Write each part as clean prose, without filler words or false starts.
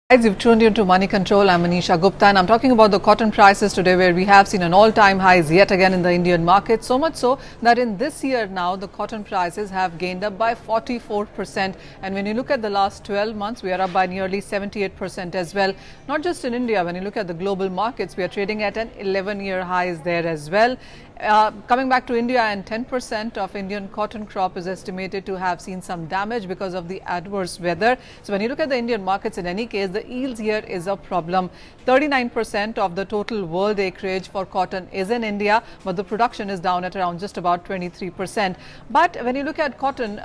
Guys, you've tuned into Money Control. I'm Manisha Gupta and I'm talking about the cotton prices today, where we have seen an all-time highs yet again in the Indian market. So much so that in this year now, the cotton prices have gained up by 44%. And when you look at the last 12 months, we are up by nearly 78% as well. Not just in India, when you look at the global markets, we are trading at an 11-year highs there as well. Coming back to India, and 10% of Indian cotton crop is estimated to have seen some damage because of the adverse weather. So when you look at the Indian markets, in any case, the yields here is a problem. 39% of the total world acreage for cotton is in India, but the production is down at around just about 23%. But when you look at cotton,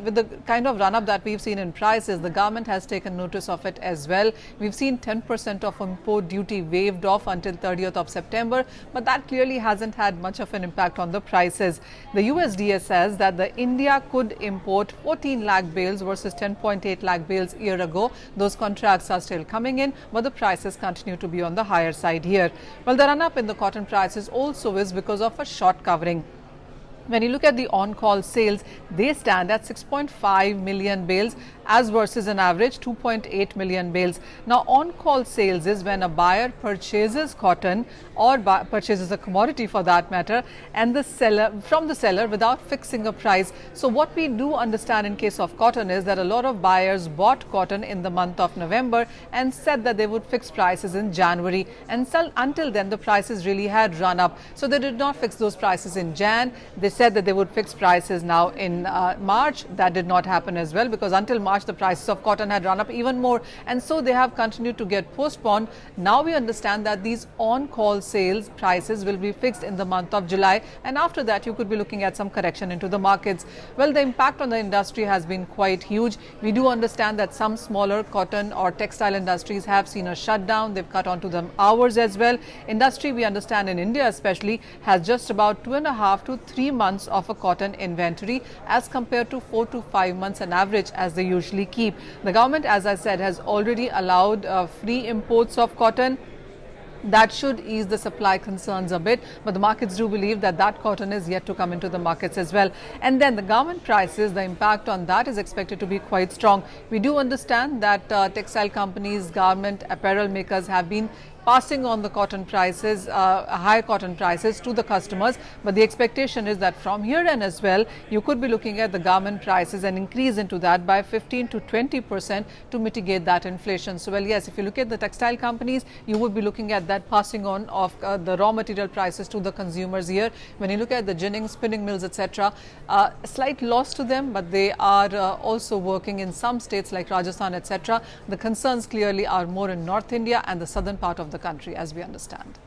with the kind of run-up that we've seen in prices, the government has taken notice of it as well. We've seen 10% of import duty waived off until 30th of September, but that clearly hasn't had much of an impact on the prices. The USDA says that the India could import 14 lakh bales versus 10.8 lakh bales a year ago. Those contracts are still coming in, but the prices continue to be on the higher side here. Well, the run-up in the cotton prices also is because of a short covering. When you look at the on-call sales, they stand at 6.5 million bales as versus an average 2.8 million bales. Now, on-call sales is when a buyer purchases cotton or purchases a commodity for that matter, and the seller from the seller without fixing a price. So what we do understand in case of cotton is that a lot of buyers bought cotton in the month of November and said that they would fix prices in January, and until then the prices really had run up. So they did not fix those prices in Jan. They said that they would fix prices now in March. That did not happen as well, because until March the prices of cotton had run up even more, and so they have continued to get postponed. Now we understand that these on-call sales prices will be fixed in the month of July, and after that you could be looking at some correction into the markets. Well, the impact on the industry has been quite huge. We do understand that some smaller cotton or textile industries have seen a shutdown. They've cut onto them hours as well. Industry, we understand in India especially, has just about 2.5 to 3 months of a cotton inventory as compared to 4 to 5 months an average as they usually keep. The government, as I said, has already allowed free imports of cotton. That should ease the supply concerns a bit, but the markets do believe that that cotton is yet to come into the markets as well. And then the government prices, the impact on that is expected to be quite strong. We do understand that textile companies, garment, apparel makers have been passing on the cotton prices, high cotton prices to the customers, but the expectation is that from here on as well, you could be looking at the garment prices and increase into that by 15 to 20% to mitigate that inflation. So, well, yes, if you look at the textile companies, you would be looking at that passing on of the raw material prices to the consumers here. When you look at the ginning, spinning mills, etc., a slight loss to them, but they are also working in some states like Rajasthan, etc. The concerns clearly are more in North India and the southern part of the country, as we understand.